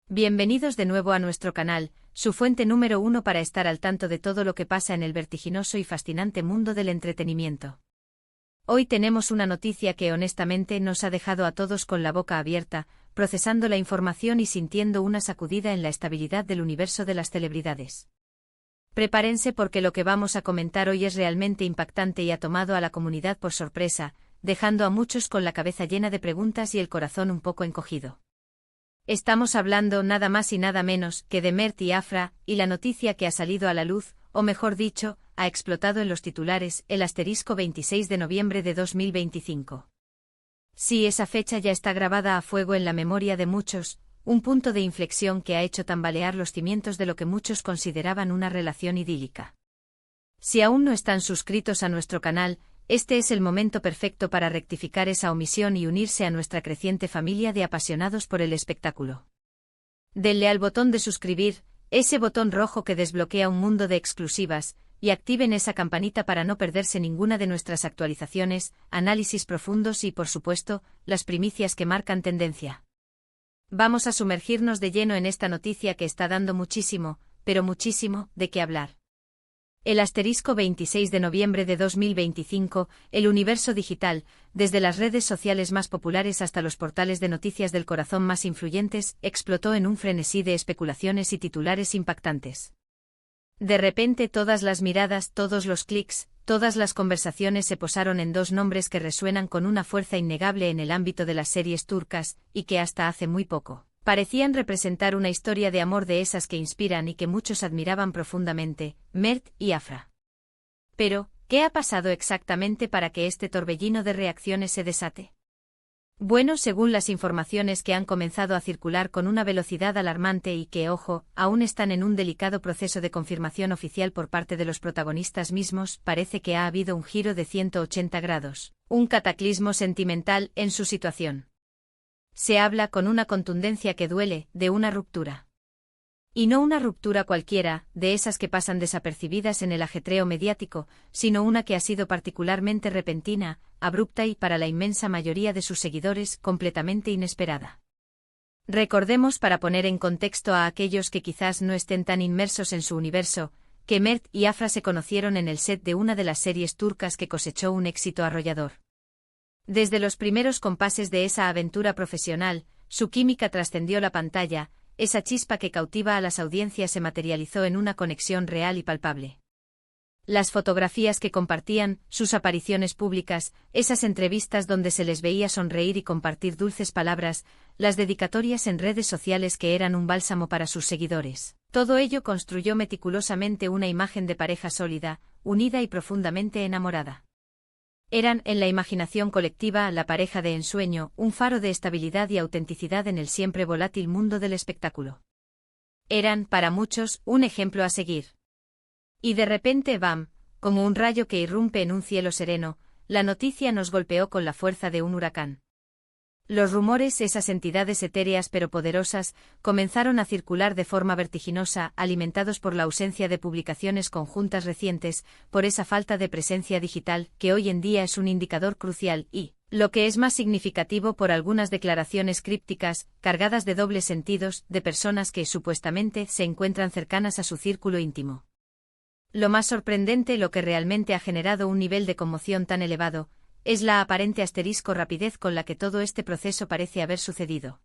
Bienvenidos de nuevo a nuestro canal, su fuente número 1 para estar al tanto de todo lo que pasa en el vertiginoso y fascinante mundo del entretenimiento. Hoy tenemos una noticia que honestamente nos ha dejado a todos con la boca abierta, procesando la información y sintiendo una sacudida en la estabilidad del universo de las celebridades. Prepárense porque lo que vamos a comentar hoy es realmente impactante y ha tomado a la comunidad por sorpresa, dejando a muchos con la cabeza llena de preguntas y el corazón un poco encogido. Estamos hablando nada más y nada menos que de Mert y Afra, y la noticia que ha salido a la luz, o mejor dicho, ha explotado en los titulares, el asterisco 26 de noviembre de 2025. Sí, esa fecha ya está grabada a fuego en la memoria de muchos, un punto de inflexión que ha hecho tambalear los cimientos de lo que muchos consideraban una relación idílica. Si aún no están suscritos a nuestro canal, este es el momento perfecto para rectificar esa omisión y unirse a nuestra creciente familia de apasionados por el espectáculo. Denle al botón de suscribir, ese botón rojo que desbloquea un mundo de exclusivas, y activen esa campanita para no perderse ninguna de nuestras actualizaciones, análisis profundos y, por supuesto, las primicias que marcan tendencia. Vamos a sumergirnos de lleno en esta noticia que está dando muchísimo, pero muchísimo, de qué hablar. El asterisco 26 de noviembre de 2025, el universo digital, desde las redes sociales más populares hasta los portales de noticias del corazón más influyentes, explotó en un frenesí de especulaciones y titulares impactantes. De repente todas las miradas, todos los clics, todas las conversaciones se posaron en dos nombres que resuenan con una fuerza innegable en el ámbito de las series turcas, y que hasta hace muy poco parecían representar una historia de amor de esas que inspiran y que muchos admiraban profundamente, Mert y Afra. Pero, ¿qué ha pasado exactamente para que este torbellino de reacciones se desate? Bueno, según las informaciones que han comenzado a circular con una velocidad alarmante y que, ojo, aún están en un delicado proceso de confirmación oficial por parte de los protagonistas mismos, parece que ha habido un giro de 180 grados, un cataclismo sentimental en su situación. Se habla con una contundencia que duele, de una ruptura. Y no una ruptura cualquiera, de esas que pasan desapercibidas en el ajetreo mediático, sino una que ha sido particularmente repentina, abrupta y, para la inmensa mayoría de sus seguidores, completamente inesperada. Recordemos, para poner en contexto a aquellos que quizás no estén tan inmersos en su universo, que Mert y Afra se conocieron en el set de una de las series turcas que cosechó un éxito arrollador. Desde los primeros compases de esa aventura profesional, su química trascendió la pantalla, esa chispa que cautiva a las audiencias se materializó en una conexión real y palpable. Las fotografías que compartían, sus apariciones públicas, esas entrevistas donde se les veía sonreír y compartir dulces palabras, las dedicatorias en redes sociales que eran un bálsamo para sus seguidores. Todo ello construyó meticulosamente una imagen de pareja sólida, unida y profundamente enamorada. Eran, en la imaginación colectiva, la pareja de ensueño, un faro de estabilidad y autenticidad en el siempre volátil mundo del espectáculo. Eran, para muchos, un ejemplo a seguir. Y de repente, ¡bam!, como un rayo que irrumpe en un cielo sereno, la noticia nos golpeó con la fuerza de un huracán. Los rumores, esas entidades etéreas pero poderosas, comenzaron a circular de forma vertiginosa, alimentados por la ausencia de publicaciones conjuntas recientes, por esa falta de presencia digital, que hoy en día es un indicador crucial y, lo que es más significativo, por algunas declaraciones crípticas, cargadas de dobles sentidos, de personas que, supuestamente, se encuentran cercanas a su círculo íntimo. Lo más sorprendente, lo que realmente ha generado un nivel de conmoción tan elevado, es la aparente rapidez con la que todo este proceso parece haber sucedido.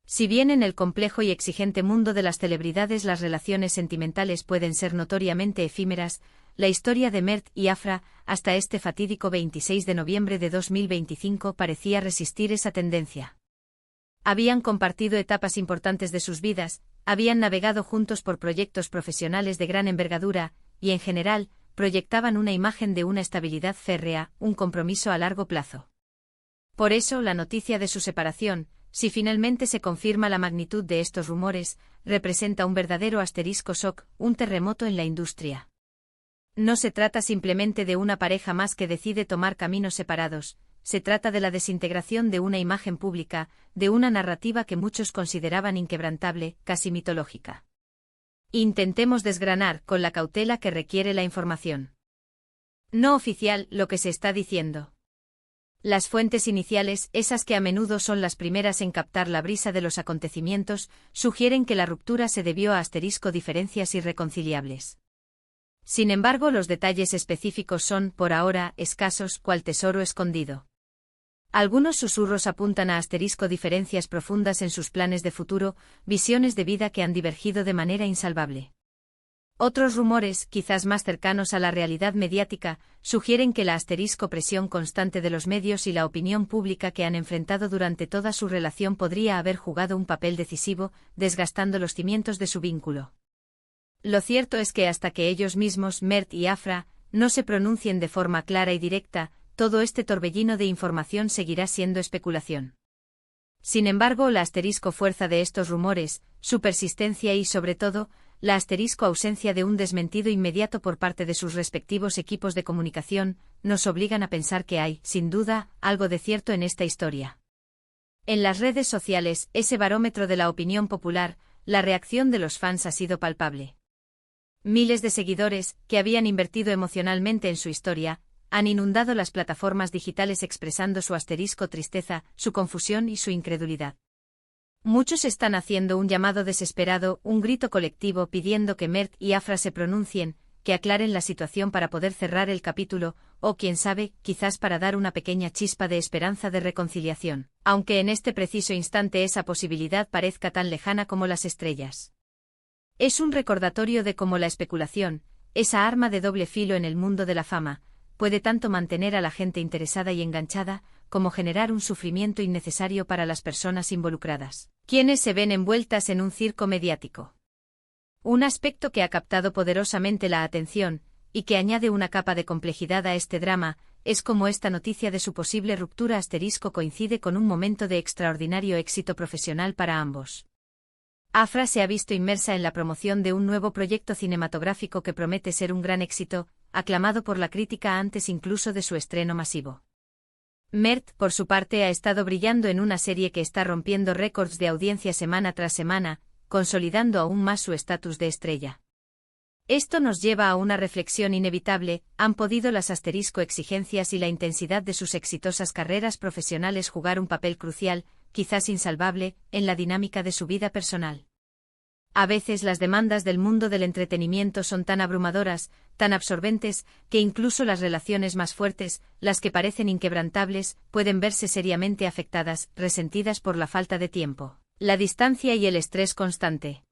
Si bien en el complejo y exigente mundo de las celebridades las relaciones sentimentales pueden ser notoriamente efímeras, la historia de Mert y Afra, hasta este fatídico 26 de noviembre de 2025, parecía resistir esa tendencia. Habían compartido etapas importantes de sus vidas, habían navegado juntos por proyectos profesionales de gran envergadura, y en general, proyectaban una imagen de una estabilidad férrea, un compromiso a largo plazo. Por eso, la noticia de su separación, si finalmente se confirma la magnitud de estos rumores, representa un verdadero asterisco shock, un terremoto en la industria. No se trata simplemente de una pareja más que decide tomar caminos separados, se trata de la desintegración de una imagen pública, de una narrativa que muchos consideraban inquebrantable, casi mitológica. Intentemos desgranar, con la cautela que requiere la información. No oficial, lo que se está diciendo. Las fuentes iniciales, esas que a menudo son las primeras en captar la brisa de los acontecimientos, sugieren que la ruptura se debió a diferencias irreconciliables. Sin embargo, los detalles específicos son, por ahora, escasos, cual tesoro escondido. Algunos susurros apuntan a diferencias profundas en sus planes de futuro, visiones de vida que han divergido de manera insalvable. Otros rumores, quizás más cercanos a la realidad mediática, sugieren que la presión constante de los medios y la opinión pública que han enfrentado durante toda su relación podría haber jugado un papel decisivo, desgastando los cimientos de su vínculo. Lo cierto es que hasta que ellos mismos, Mert y Afra, no se pronuncien de forma clara y directa, todo este torbellino de información seguirá siendo especulación. Sin embargo, la fuerza de estos rumores, su persistencia y, sobre todo, la ausencia de un desmentido inmediato por parte de sus respectivos equipos de comunicación, nos obligan a pensar que hay, sin duda, algo de cierto en esta historia. En las redes sociales, ese barómetro de la opinión popular, la reacción de los fans ha sido palpable. Miles de seguidores, que habían invertido emocionalmente en su historia, han inundado las plataformas digitales expresando su tristeza, su confusión y su incredulidad. Muchos están haciendo un llamado desesperado, un grito colectivo pidiendo que Mert y Afra se pronuncien, que aclaren la situación para poder cerrar el capítulo, o quién sabe, quizás para dar una pequeña chispa de esperanza de reconciliación, aunque en este preciso instante esa posibilidad parezca tan lejana como las estrellas. Es un recordatorio de cómo la especulación, esa arma de doble filo en el mundo de la fama, puede tanto mantener a la gente interesada y enganchada, como generar un sufrimiento innecesario para las personas involucradas, quienes se ven envueltas en un circo mediático. Un aspecto que ha captado poderosamente la atención, y que añade una capa de complejidad a este drama, es cómo esta noticia de su posible ruptura coincide con un momento de extraordinario éxito profesional para ambos. Afra se ha visto inmersa en la promoción de un nuevo proyecto cinematográfico que promete ser un gran éxito, aclamado por la crítica antes incluso de su estreno masivo. Mert, por su parte, ha estado brillando en una serie que está rompiendo récords de audiencia semana tras semana, consolidando aún más su estatus de estrella. Esto nos lleva a una reflexión inevitable: ¿han podido las exigencias y la intensidad de sus exitosas carreras profesionales jugar un papel crucial, quizás insalvable, en la dinámica de su vida personal? A veces las demandas del mundo del entretenimiento son tan abrumadoras, tan absorbentes, que incluso las relaciones más fuertes, las que parecen inquebrantables, pueden verse seriamente afectadas, resentidas por la falta de tiempo, la distancia y el estrés constante.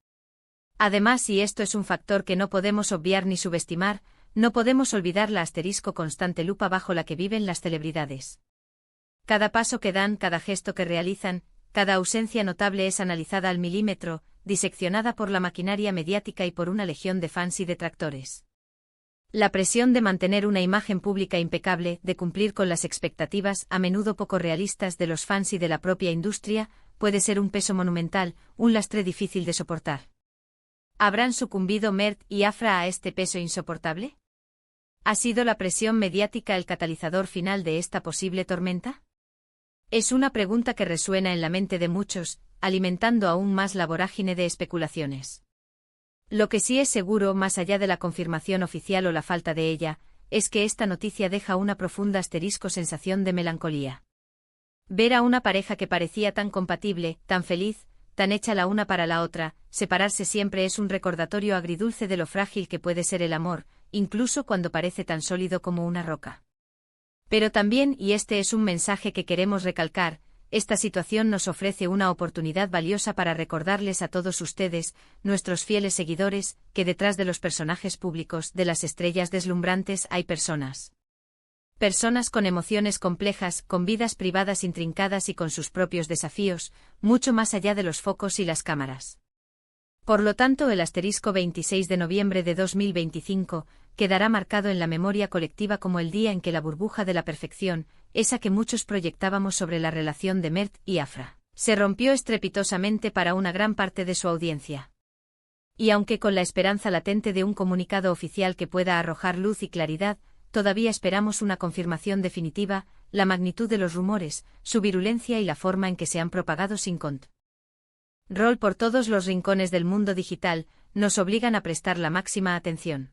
Además, y esto es un factor que no podemos obviar ni subestimar, no podemos olvidar la constante lupa bajo la que viven las celebridades. Cada paso que dan, cada gesto que realizan, cada ausencia notable es analizada al milímetro, diseccionada por la maquinaria mediática y por una legión de fans y detractores. La presión de mantener una imagen pública impecable, de cumplir con las expectativas, a menudo poco realistas, de los fans y de la propia industria, puede ser un peso monumental, un lastre difícil de soportar. ¿Habrán sucumbido Mert y Afra a este peso insoportable? ¿Ha sido la presión mediática el catalizador final de esta posible tormenta? Es una pregunta que resuena en la mente de muchos, alimentando aún más la vorágine de especulaciones. Lo que sí es seguro, más allá de la confirmación oficial o la falta de ella, es que esta noticia deja una profunda sensación de melancolía. Ver a una pareja que parecía tan compatible, tan feliz, tan hecha la una para la otra, separarse siempre es un recordatorio agridulce de lo frágil que puede ser el amor, incluso cuando parece tan sólido como una roca. Pero también, y este es un mensaje que queremos recalcar, esta situación nos ofrece una oportunidad valiosa para recordarles a todos ustedes, nuestros fieles seguidores, que detrás de los personajes públicos, de las estrellas deslumbrantes, hay personas. Personas con emociones complejas, con vidas privadas intrincadas y con sus propios desafíos, mucho más allá de los focos y las cámaras. Por lo tanto, el 26 de noviembre de 2025, quedará marcado en la memoria colectiva como el día en que la burbuja de la perfección, esa que muchos proyectábamos sobre la relación de Mert y Afra, se rompió estrepitosamente para una gran parte de su audiencia. Y aunque con la esperanza latente de un comunicado oficial que pueda arrojar luz y claridad, todavía esperamos una confirmación definitiva, la magnitud de los rumores, su virulencia y la forma en que se han propagado sin control por todos los rincones del mundo digital, nos obligan a prestar la máxima atención.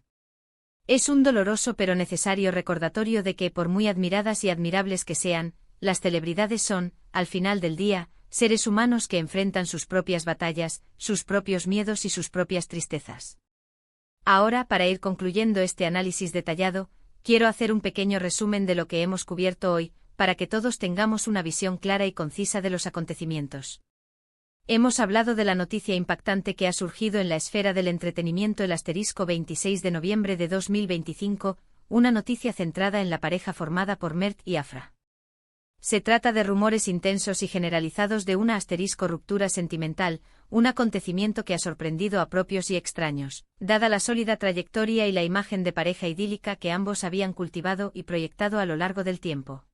Es un doloroso pero necesario recordatorio de que, por muy admiradas y admirables que sean, las celebridades son, al final del día, seres humanos que enfrentan sus propias batallas, sus propios miedos y sus propias tristezas. Ahora, para ir concluyendo este análisis detallado, quiero hacer un pequeño resumen de lo que hemos cubierto hoy, para que todos tengamos una visión clara y concisa de los acontecimientos. Hemos hablado de la noticia impactante que ha surgido en la esfera del entretenimiento el asterisco 26 de noviembre de 2025, una noticia centrada en la pareja formada por Mert y Afra. Se trata de rumores intensos y generalizados de una asterisco ruptura sentimental, un acontecimiento que ha sorprendido a propios y extraños, dada la sólida trayectoria y la imagen de pareja idílica que ambos habían cultivado y proyectado a lo largo del tiempo.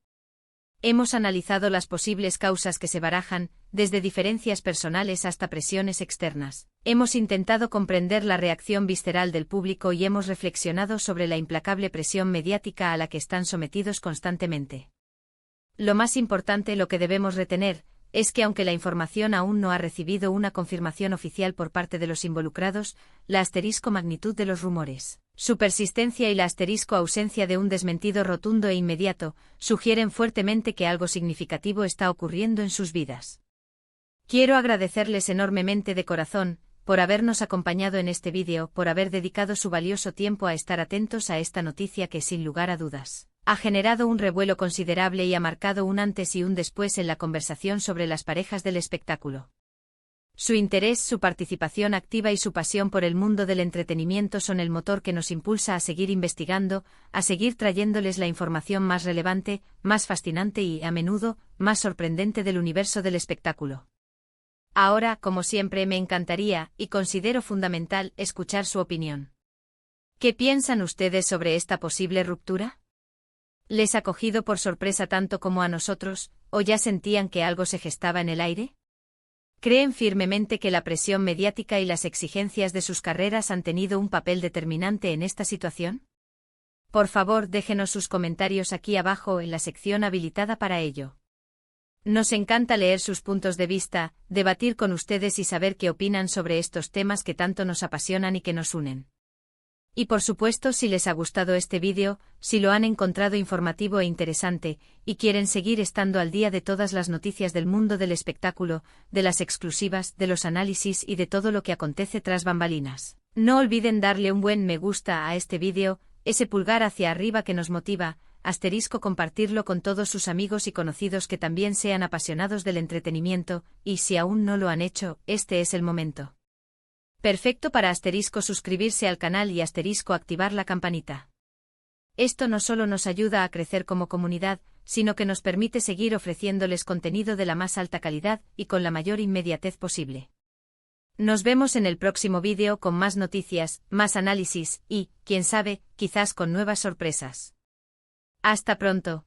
Hemos analizado las posibles causas que se barajan, desde diferencias personales hasta presiones externas. Hemos intentado comprender la reacción visceral del público y hemos reflexionado sobre la implacable presión mediática a la que están sometidos constantemente. Lo más importante, lo que debemos retener, es que aunque la información aún no ha recibido una confirmación oficial por parte de los involucrados, la asterisco magnitud de los rumores, su persistencia y la asterisco ausencia de un desmentido rotundo e inmediato, sugieren fuertemente que algo significativo está ocurriendo en sus vidas. Quiero agradecerles enormemente de corazón, por habernos acompañado en este vídeo, por haber dedicado su valioso tiempo a estar atentos a esta noticia que, sin lugar a dudas, ha generado un revuelo considerable y ha marcado un antes y un después en la conversación sobre las parejas del espectáculo. Su interés, su participación activa y su pasión por el mundo del entretenimiento son el motor que nos impulsa a seguir investigando, a seguir trayéndoles la información más relevante, más fascinante y, a menudo, más sorprendente del universo del espectáculo. Ahora, como siempre, me encantaría, y considero fundamental, escuchar su opinión. ¿Qué piensan ustedes sobre esta posible ruptura? ¿Les ha cogido por sorpresa tanto como a nosotros, o ya sentían que algo se gestaba en el aire? ¿Creen firmemente que la presión mediática y las exigencias de sus carreras han tenido un papel determinante en esta situación? Por favor, déjenos sus comentarios aquí abajo en la sección habilitada para ello. Nos encanta leer sus puntos de vista, debatir con ustedes y saber qué opinan sobre estos temas que tanto nos apasionan y que nos unen. Y por supuesto, si les ha gustado este vídeo, si lo han encontrado informativo e interesante, y quieren seguir estando al día de todas las noticias del mundo del espectáculo, de las exclusivas, de los análisis y de todo lo que acontece tras bambalinas, no olviden darle un buen me gusta a este vídeo, ese pulgar hacia arriba que nos motiva, asterisco compartirlo con todos sus amigos y conocidos que también sean apasionados del entretenimiento, y si aún no lo han hecho, este es el momento perfecto para asterisco suscribirse al canal y asterisco activar la campanita. Esto no solo nos ayuda a crecer como comunidad, sino que nos permite seguir ofreciéndoles contenido de la más alta calidad y con la mayor inmediatez posible. Nos vemos en el próximo vídeo con más noticias, más análisis y, quién sabe, quizás con nuevas sorpresas. Hasta pronto.